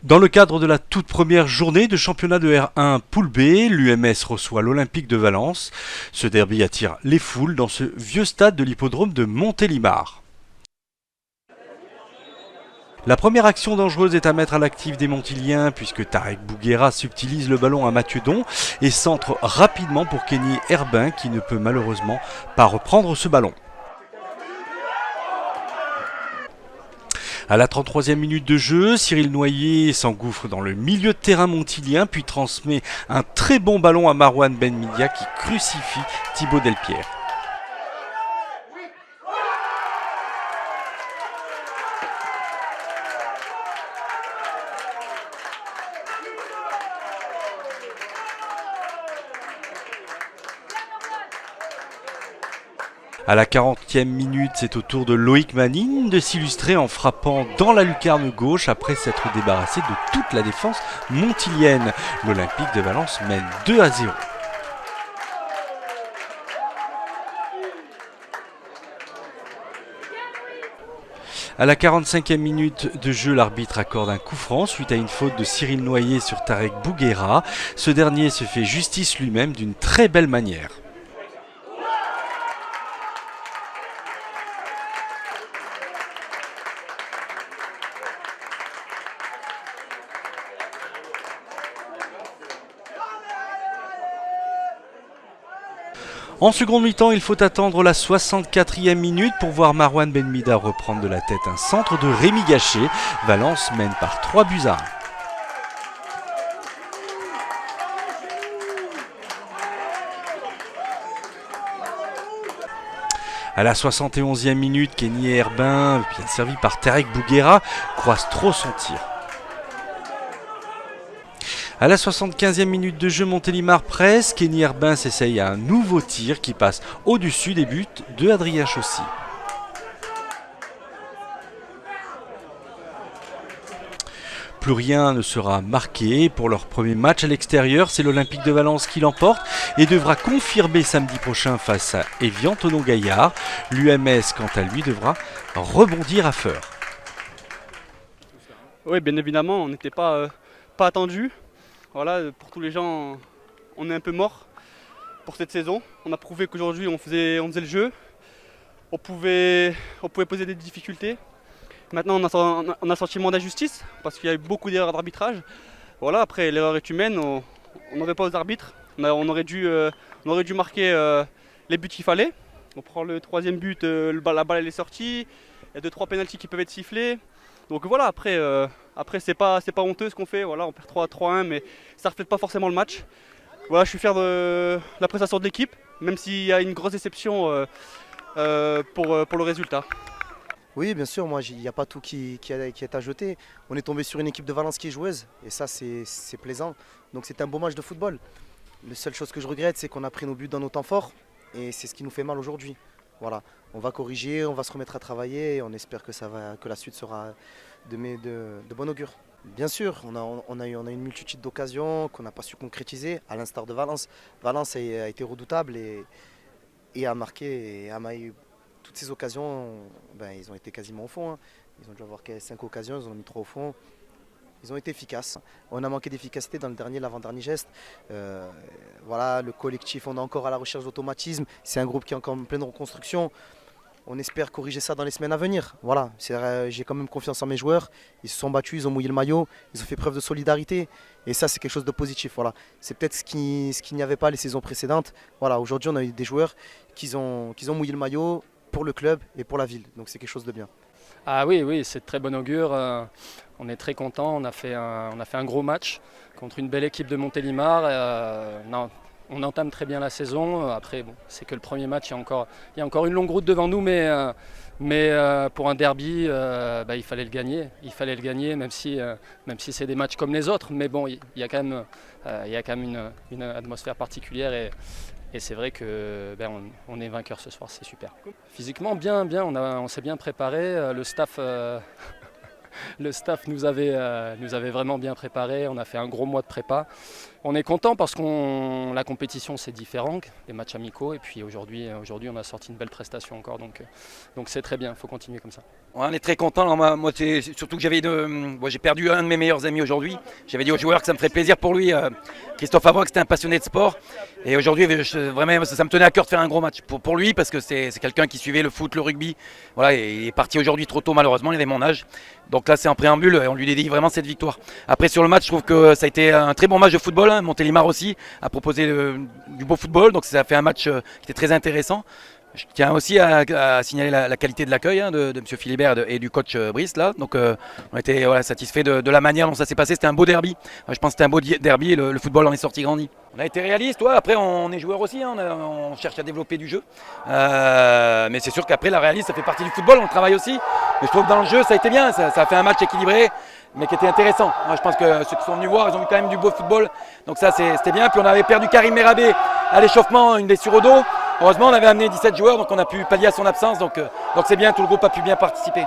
Dans le cadre de la toute première journée de championnat de R1 Poule B, l'UMS reçoit l'Olympique de Valence. Ce derby attire les foules dans ce vieux stade de l'hippodrome de Montélimar. La première action dangereuse est à mettre à l'actif des Montiliens puisque Tarek Bouguera subtilise le ballon à Mathieu Don et centre rapidement pour Kenny Herbin qui ne peut malheureusement pas reprendre ce ballon. À la 33e minute de jeu, Cyril Noyer s'engouffre dans le milieu de terrain montilien puis transmet un très bon ballon à Marouane Benmidia qui crucifie Thibaut Delpierre. À la 40e minute, c'est au tour de Loïc Manine de s'illustrer en frappant dans la lucarne gauche après s'être débarrassé de toute la défense montilienne. L'Olympique de Valence mène 2-0. À la 45e minute de jeu, l'arbitre accorde un coup franc suite à une faute de Cyril Noyer sur Tarek Bouguera. Ce dernier se fait justice lui-même d'une très belle manière. En seconde mi-temps, il faut attendre la 64e minute pour voir Marouane Benmida reprendre de la tête un centre de Rémi Gachet. Valence mène par 3-1. À la 71e minute, Kenny Herbin, bien servi par Tarek Bouguera, croise trop son tir. À la 75e minute de jeu, Montélimar presse, Kenny Herbin s'essaye à un nouveau tir qui passe au-dessus des buts de Adrien Chaussy. Plus rien ne sera marqué pour leur premier match à l'extérieur, c'est l'Olympique de Valence qui l'emporte et devra confirmer samedi prochain face à Évian Thonon-Gaillard. L'UMS, quant à lui, devra rebondir à Feur. Oui, bien évidemment, on n'était pas attendu. Voilà, pour tous les gens, on est un peu mort pour cette saison. On a prouvé qu'aujourd'hui on faisait le jeu, on pouvait poser des difficultés. Maintenant on a un sentiment d'injustice parce qu'il y a eu beaucoup d'erreurs d'arbitrage. Voilà, après l'erreur est humaine, on n'aurait pas aux arbitres. On aurait dû marquer les buts qu'il fallait. On prend le troisième but, la balle elle est sortie, il y a 2-3 pénaltys qui peuvent être sifflés. Donc voilà, après c'est pas honteux ce qu'on fait, voilà, on perd 3-1 mais ça reflète pas forcément le match. Voilà, je suis fier de la prestation de l'équipe, même s'il y a une grosse déception pour le résultat. Oui, bien sûr, moi il n'y a pas tout qui est à jeter. On est tombé sur une équipe de Valence qui est joueuse et ça c'est plaisant. Donc c'est un beau match de football. La seule chose que je regrette, c'est qu'on a pris nos buts dans nos temps forts et c'est ce qui nous fait mal aujourd'hui. Voilà, on va corriger, on va se remettre à travailler et on espère que la suite sera de bon augure. Bien sûr, on a eu une multitude d'occasions qu'on n'a pas su concrétiser, à l'instar de Valence. Valence a été redoutable et a marqué et a eu toutes ces occasions, ils ont été quasiment au fond. Ils ont dû avoir 5 occasions, ils en ont mis 3 au fond. Ils ont été efficaces. On a manqué d'efficacité dans l'avant-dernier geste. Voilà, le collectif, on est encore à la recherche d'automatisme. C'est un groupe qui est encore en pleine reconstruction. On espère corriger ça dans les semaines à venir. Voilà, j'ai quand même confiance en mes joueurs. Ils se sont battus, ils ont mouillé le maillot, ils ont fait preuve de solidarité. Et ça, c'est quelque chose de positif. Voilà. C'est peut-être ce qu'il n'y avait pas les saisons précédentes. Voilà, aujourd'hui, on a eu des joueurs qui ont mouillé le maillot pour le club et pour la ville. Donc c'est quelque chose de bien. Ah oui, c'est de très bon augure. On est très content. On a fait un gros match contre une belle équipe de Montélimar. On entame très bien la saison. Après, bon, c'est que le premier match. Il y a encore une longue route devant nous, mais pour un derby, il fallait le gagner. Il fallait le gagner, même si c'est des matchs comme les autres. Mais bon, il y a quand même une atmosphère particulière et c'est vrai que on est vainqueur ce soir, c'est super. Physiquement, bien, on s'est bien préparé. Le staff nous avait vraiment bien préparé. On a fait un gros mois de prépa. On est content parce que la compétition c'est différent, les matchs amicaux, et puis aujourd'hui on a sorti une belle prestation encore, donc c'est très bien, il faut continuer comme ça. Ouais, on est très content. Moi, c'est surtout que j'ai perdu un de mes meilleurs amis aujourd'hui. J'avais dit aux joueurs que ça me ferait plaisir pour lui. Christophe Avroc, c'était un passionné de sport. Et aujourd'hui, vraiment, ça me tenait à cœur de faire un gros match pour lui parce que c'est quelqu'un qui suivait le foot, le rugby. Voilà, et il est parti aujourd'hui trop tôt, malheureusement. Il avait mon âge. Donc là, c'est en préambule et on lui dédie vraiment cette victoire. Après, sur le match, je trouve que ça a été un très bon match de football. Montélimar aussi a proposé du beau football. Donc ça a fait un match qui était très intéressant. Je tiens aussi à signaler la qualité de l'accueil de M. Philibert et du coach Brice là. Donc on était satisfait de la manière dont ça s'est passé. C'était un beau derby. Je pense que c'était un beau derby et le football en est sorti grandi. On a été réaliste, après on est joueur aussi, on cherche à développer du jeu. Mais c'est sûr qu'après la réalisme ça fait partie du football, on travaille aussi. Mais je trouve que dans le jeu ça a été bien, ça a fait un match équilibré mais qui était intéressant. Moi, je pense que ceux qui sont venus voir, ils ont vu quand même du beau football. Donc ça c'était bien. Puis on avait perdu Karim Merabé à l'échauffement, une blessure au dos. Heureusement, on avait amené 17 joueurs, donc on a pu pallier à son absence. Donc c'est bien, tout le groupe a pu bien participer.